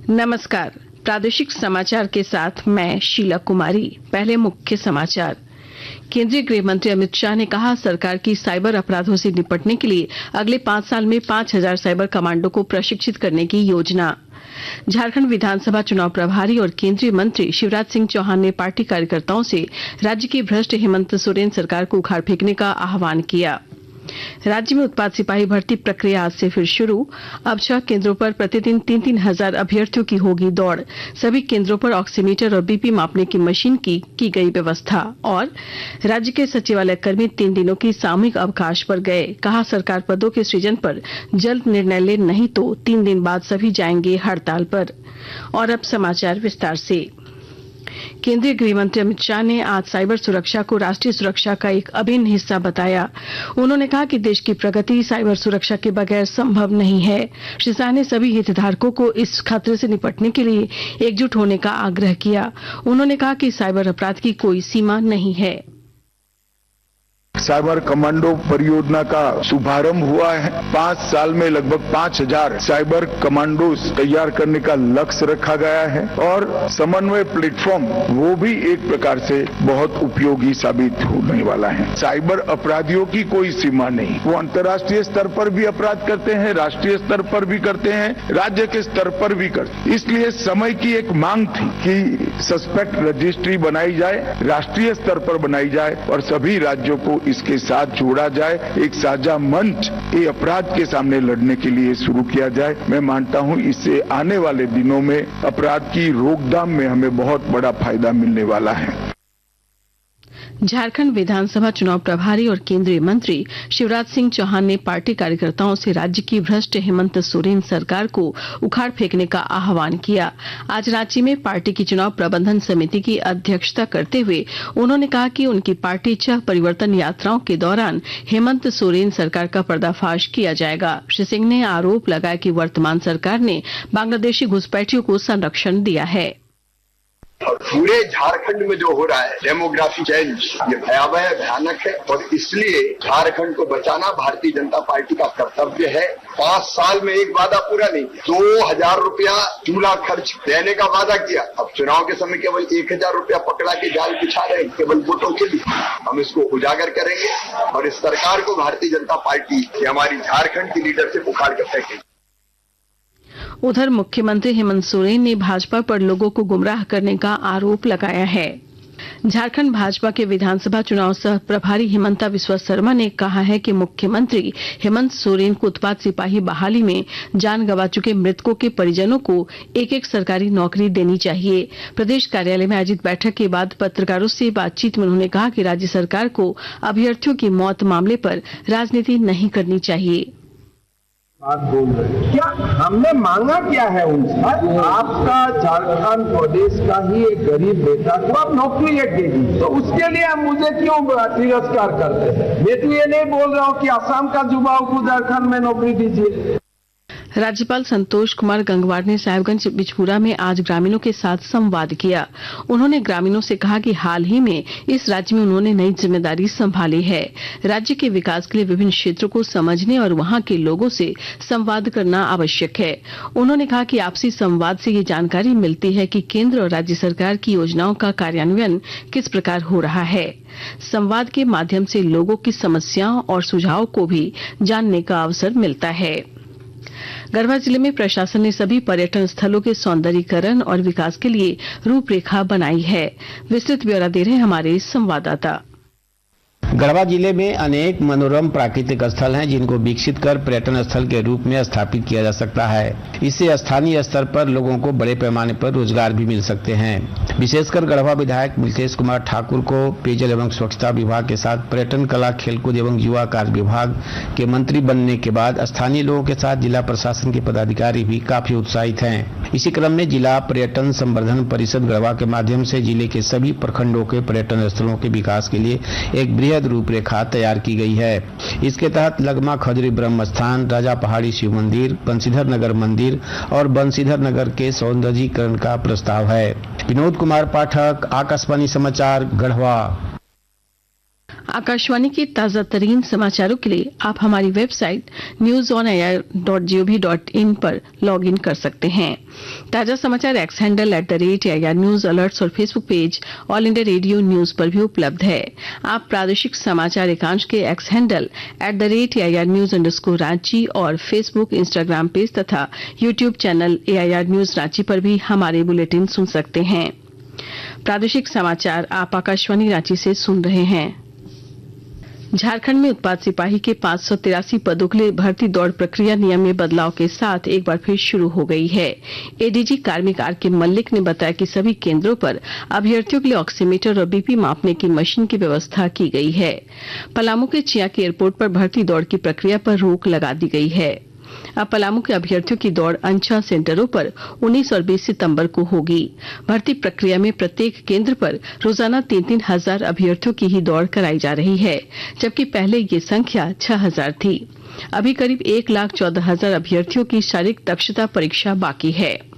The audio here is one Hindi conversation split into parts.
नमस्कार। प्रादेशिक समाचार के साथ मैं शीला कुमारी। पहले मुख्य समाचार। केंद्रीय गृह मंत्री अमित शाह ने कहा, सरकार की साइबर अपराधों से निपटने के लिए अगले 5 साल में 5,000 साइबर कमांडो को प्रशिक्षित करने की योजना। झारखंड विधानसभा चुनाव प्रभारी और केंद्रीय मंत्री शिवराज सिंह चौहान ने पार्टी कार्यकर्ताओं से राज्य की भ्रष्ट हेमंत सोरेन सरकार को उखाड़ फेंकने का आह्वान किया। राज्य में उत्पाद सिपाही भर्ती प्रक्रिया आज से फिर शुरू। अब 6 केंद्रों पर प्रतिदिन 3-3 हजार अभ्यर्थियों की होगी दौड़। सभी केंद्रों पर ऑक्सीमीटर और बीपी मापने की मशीन की गई व्यवस्था। और राज्य के सचिवालय कर्मी 3 दिनों की सामूहिक अवकाश पर गए। कहा, सरकार पदों के सृजन पर जल्द निर्णय ले, नहीं तो 3 दिन बाद सभी जाएंगे हड़ताल पर। और अब समाचार विस्तार से। केंद्रीय गृह मंत्री अमित शाह ने आज साइबर सुरक्षा को राष्ट्रीय सुरक्षा का एक अभिन्न हिस्सा बताया। उन्होंने कहा कि देश की प्रगति साइबर सुरक्षा के बगैर संभव नहीं है। श्री शाह ने सभी हितधारकों को इस खतरे से निपटने के लिए एकजुट होने का आग्रह किया। उन्होंने कहा कि साइबर अपराध की कोई सीमा नहीं है। साइबर कमांडो परियोजना का शुभारंभ हुआ है। 5 साल में लगभग 5,000 साइबर कमांडोज तैयार करने का लक्ष्य रखा गया है और समन्वय प्लेटफॉर्म वो भी एक प्रकार से बहुत उपयोगी साबित होने वाला है। साइबर अपराधियों की कोई सीमा नहीं, वो अंतर्राष्ट्रीय स्तर पर भी अपराध करते हैं, राष्ट्रीय स्तर पर भी करते हैं, राज्य के स्तर पर भी करते हैं। इसलिए समय की एक मांग थी कि सस्पेक्ट रजिस्ट्री बनाई जाए, राष्ट्रीय स्तर पर बनाई जाए और सभी राज्यों को इसके साथ जोड़ा जाए। एक साझा मंच ये अपराध के सामने लड़ने के लिए शुरू किया जाए। मैं मानता हूं इससे आने वाले दिनों में अपराध की रोकथाम में हमें बहुत बड़ा फायदा मिलने वाला है। झारखंड विधानसभा चुनाव प्रभारी और केंद्रीय मंत्री शिवराज सिंह चौहान ने पार्टी कार्यकर्ताओं से राज्य की भ्रष्ट हेमंत सोरेन सरकार को उखाड़ फेंकने का आह्वान किया। आज रांची में पार्टी की चुनाव प्रबंधन समिति की अध्यक्षता करते हुए उन्होंने कहा कि उनकी पार्टी 6 परिवर्तन यात्राओं के दौरान हेमंत सोरेन सरकार का पर्दाफाश किया जाएगा। श्री सिंह ने आरोप लगाया कि वर्तमान सरकार ने बांग्लादेशी घुसपैठियों को संरक्षण दिया है। और पूरे झारखंड में जो हो रहा है डेमोग्राफी चेंज, ये भयावह है, भयानक है और इसलिए झारखंड को बचाना भारतीय जनता पार्टी का कर्तव्य है। 5 साल में एक वादा पूरा नहीं किया। 2,000 रुपया चूल्हा खर्च देने का वादा किया, अब चुनाव के समय केवल 1,000 रुपया पकड़ा के जाल बिछा रहे हैं केवल वोटों के लिए। हम इसको उजागर करेंगे और इस सरकार को भारतीय जनता पार्टी हमारी झारखंड की लीडरशिप उखाड़ कर फेंकेगी। उधर मुख्यमंत्री हेमंत सोरेन ने भाजपा पर लोगों को गुमराह करने का आरोप लगाया है। झारखंड भाजपा के विधानसभा चुनाव सह प्रभारी हिमंता विश्वा शर्मा ने कहा है कि मुख्यमंत्री हेमंत सोरेन को उत्पाद सिपाही बहाली में जान गंवा चुके मृतकों के परिजनों को एक सरकारी नौकरी देनी चाहिए। प्रदेश कार्यालय में आयोजित बैठक के बाद पत्रकारों से बातचीत में उन्होंने कहा कि राज्य सरकार को अभ्यर्थियों की मौत मामले पर राजनीति नहीं करनी चाहिए। बात बोल रहे क्या हमने मांगा क्या है उनसे? आपका झारखंड प्रदेश का ही एक गरीब बेटा को आप नौकरी एक दे दी, तो उसके लिए आप मुझे क्यों तिरस्कार करते हैं? मैं तो ये नहीं बोल रहा हूँ कि असम का युवाओं को झारखंड में नौकरी दीजिए। राज्यपाल संतोष कुमार गंगवार ने साहिबगंज बिचपुरा में आज ग्रामीणों के साथ संवाद किया। उन्होंने ग्रामीणों से कहा कि हाल ही में इस राज्य में उन्होंने नई जिम्मेदारी संभाली है। राज्य के विकास के लिए विभिन्न क्षेत्रों को समझने और वहां के लोगों से संवाद करना आवश्यक है। उन्होंने कहा कि आपसी संवाद से ये जानकारी मिलती है कि केंद्र और राज्य सरकार की योजनाओं का कार्यान्वयन किस प्रकार हो रहा है। संवाद के माध्यम से लोगों की समस्याओं और सुझावों को भी जानने का अवसर मिलता है। गढ़वा जिले में प्रशासन ने सभी पर्यटन स्थलों के सौंदर्यीकरण और विकास के लिए रूपरेखा बनाई है। विस्तृत ब्यौरा दे रहे हैं हमारे संवाददाता। गढ़वा जिले में अनेक मनोरम प्राकृतिक स्थल हैं जिनको विकसित कर पर्यटन स्थल के रूप में स्थापित किया जा सकता है। इससे स्थानीय स्तर पर लोगों को बड़े पैमाने पर रोजगार भी मिल सकते हैं। विशेषकर गढ़वा विधायक मिथिलेश कुमार ठाकुर को पेयजल एवं स्वच्छता विभाग के साथ पर्यटन, कला, खेलकूद एवं युवा कार्य विभाग के मंत्री बनने के बाद स्थानीय लोगों के साथ जिला प्रशासन के पदाधिकारी भी काफी उत्साहित हैं। इसी क्रम में जिला पर्यटन संवर्धन परिषद गढ़वा के माध्यम से जिले के सभी प्रखंडों के पर्यटन स्थलों के विकास के लिए एक बृहद रूपरेखा तैयार की गई है। इसके तहत लगमा खजुरी ब्रह्म स्थान, राजा पहाड़ी शिव मंदिर, बंशीधर नगर मंदिर और बंशीधर नगर के सौंदर्यीकरण का प्रस्ताव है। विनोद कुमार पाठक, आकाशवाणी समाचार, गढ़वा। आकाशवाणी के ताजा तरीन समाचारों के लिए आप हमारी वेबसाइट newsonair.gov.in पर लॉग इन कर सकते हैं। ताजा समाचार X handle @AIR news alerts और Facebook page All India Radio News पर भी उपलब्ध है। आप प्रादेशिक समाचार एकांश के X handle @AIR news Ranchi और फेसबुक, इंस्टाग्राम पेज तथा YouTube channel AIR news Ranchi पर भी हमारे बुलेटिन सुन सकते हैं। प्रादेशिक समाचार आप आकाशवाणी रांची से सुन रहे हैं। झारखंड में उत्पाद सिपाही के 583 पदों के लिए भर्ती दौड़ प्रक्रिया नियम में बदलाव के साथ एक बार फिर शुरू हो गई है। एडीजी कार्मिक आर.के. मल्लिक ने बताया कि सभी केंद्रों पर अभ्यर्थियों के लिए ऑक्सीमीटर और बीपी मापने की मशीन की व्यवस्था की गई है। पलामू के चियाकी एयरपोर्ट पर भर्ती दौड़ की प्रक्रिया पर रोक लगा दी गई है। अब पलामू के अभ्यर्थियों की दौड़ अंछा सेंटरों पर 19 और 20 सितंबर को होगी। भर्ती प्रक्रिया में प्रत्येक केंद्र पर रोजाना 3-3 हजार अभ्यर्थियों की ही दौड़ कराई जा रही है, जबकि पहले ये संख्या 6000 थी। अभी करीब 1,14,000 अभ्यर्थियों की शारीरिक दक्षता परीक्षा बाकी है।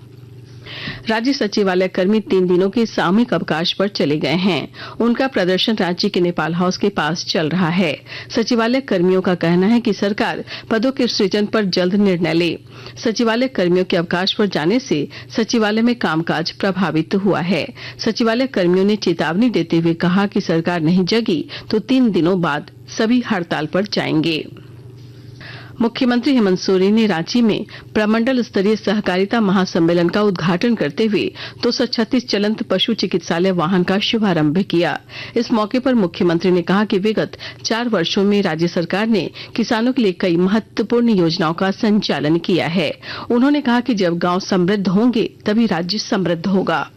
राज्य सचिवालय कर्मी 3 दिनों के सामूहिक अवकाश पर चले गए हैं। उनका प्रदर्शन रांची के नेपाल हाउस के पास चल रहा है। सचिवालय कर्मियों का कहना है कि सरकार पदों के सृजन पर जल्द निर्णय ले। सचिवालय कर्मियों के अवकाश पर जाने से सचिवालय में कामकाज प्रभावित हुआ है। सचिवालय कर्मियों ने चेतावनी देते हुए कहा कि सरकार नहीं जगी तो 3 दिनों बाद सभी हड़ताल पर जाएंगे। मुख्यमंत्री हेमंत सोरेन ने रांची में प्रमंडल स्तरीय सहकारिता महासम्मेलन का उद्घाटन करते हुए 236 चलंत पशु चिकित्सालय वाहन का शुभारंभ किया। इस मौके पर मुख्यमंत्री ने कहा कि विगत 4 वर्षों में राज्य सरकार ने किसानों के लिए कई महत्वपूर्ण योजनाओं का संचालन किया है। उन्होंने कहा कि जब गांव समृद्ध होंगे तभी राज्य समृद्ध होगा।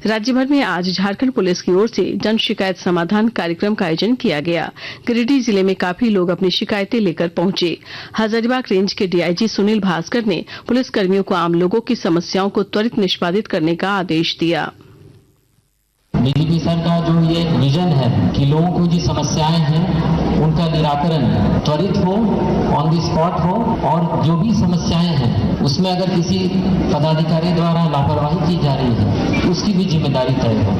राज्य भर में आज झारखंड पुलिस की ओर से जन शिकायत समाधान कार्यक्रम का आयोजन किया गया। गिरिडीह जिले में काफी लोग अपनी शिकायतें लेकर पहुंचे। हजारीबाग रेंज के डीआईजी सुनील भास्कर ने पुलिस कर्मियों को आम लोगों की समस्याओं को त्वरित निष्पादित करने का आदेश दिया। बीजेपी सर का जो ये विजन है कि लोगों को जो समस्याएं हैं उनका निराकरण त्वरित हो, ऑन द स्पॉट हो, और जो भी समस्याएं हैं उसमें अगर किसी पदाधिकारी द्वारा लापरवाही की जा रही है उसकी भी जिम्मेदारी तय हो।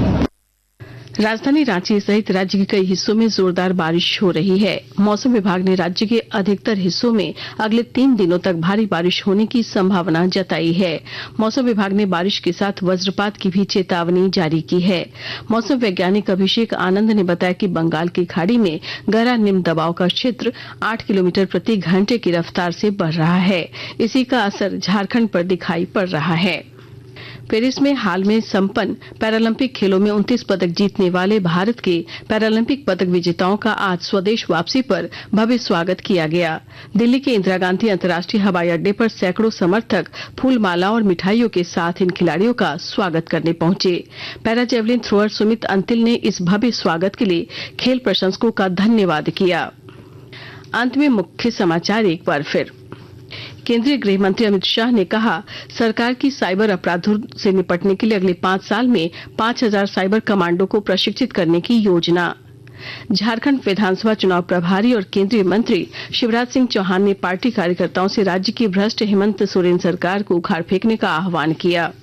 राजधानी रांची सहित राज्य के कई हिस्सों में जोरदार बारिश हो रही है। मौसम विभाग ने राज्य के अधिकतर हिस्सों में अगले 3 दिनों तक भारी बारिश होने की संभावना जताई है। मौसम विभाग ने बारिश के साथ वज्रपात की भी चेतावनी जारी की है। मौसम वैज्ञानिक अभिषेक आनंद ने बताया कि बंगाल की खाड़ी में गहरा निम्न दबाव का क्षेत्र 8 किलोमीटर प्रति घंटे की रफ्तार से बढ़ रहा है। इसी का असर झारखंड पर दिखाई पड़ रहा है। पेरिस में हाल में संपन्न पैरालंपिक खेलों में 29 पदक जीतने वाले भारत के पैरालंपिक पदक विजेताओं का आज स्वदेश वापसी पर भव्य स्वागत किया गया। दिल्ली के इंदिरा गांधी अंतर्राष्ट्रीय हवाई अड्डे पर सैकड़ों समर्थक फूलमाला और मिठाइयों के साथ इन खिलाड़ियों का स्वागत करने पहुंचे। Para javelin thrower Sumit Antil ने इस भव्य स्वागत के लिए खेल प्रशंसकों का धन्यवाद किया। अंत में मुख्य समाचार एक बार फिर। केंद्रीय गृह मंत्री अमित शाह ने कहा, सरकार की साइबर अपराधों से निपटने के लिए अगले 5 साल में 5000 साइबर कमांडो को प्रशिक्षित करने की योजना। झारखंड विधानसभा चुनाव प्रभारी और केंद्रीय मंत्री शिवराज सिंह चौहान ने पार्टी कार्यकर्ताओं से राज्य की भ्रष्ट हेमंत सोरेन सरकार को उखाड़ फेंकने का आह्वान किया।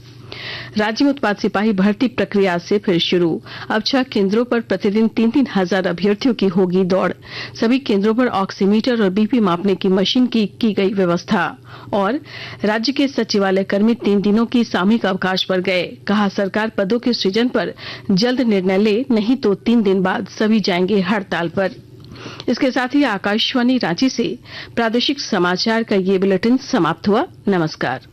राज्य में उत्पाद सिपाही भर्ती प्रक्रिया से फिर शुरू। अब 6 केंद्रों पर प्रतिदिन 3-3 हजार अभ्यर्थियों की होगी दौड़। सभी केंद्रों पर ऑक्सीमीटर और बीपी मापने की मशीन की गई व्यवस्था। और राज्य के सचिवालय कर्मी 3 दिनों की सामूहिक अवकाश पर गए। कहा, सरकार पदों के सृजन पर जल्द निर्णय ले, नहीं तो 3 दिन बाद सभी जाएंगे हड़ताल पर। इसके साथ ही आकाशवाणी रांची से प्रादेशिक समाचार का ये बुलेटिन समाप्त हुआ। नमस्कार।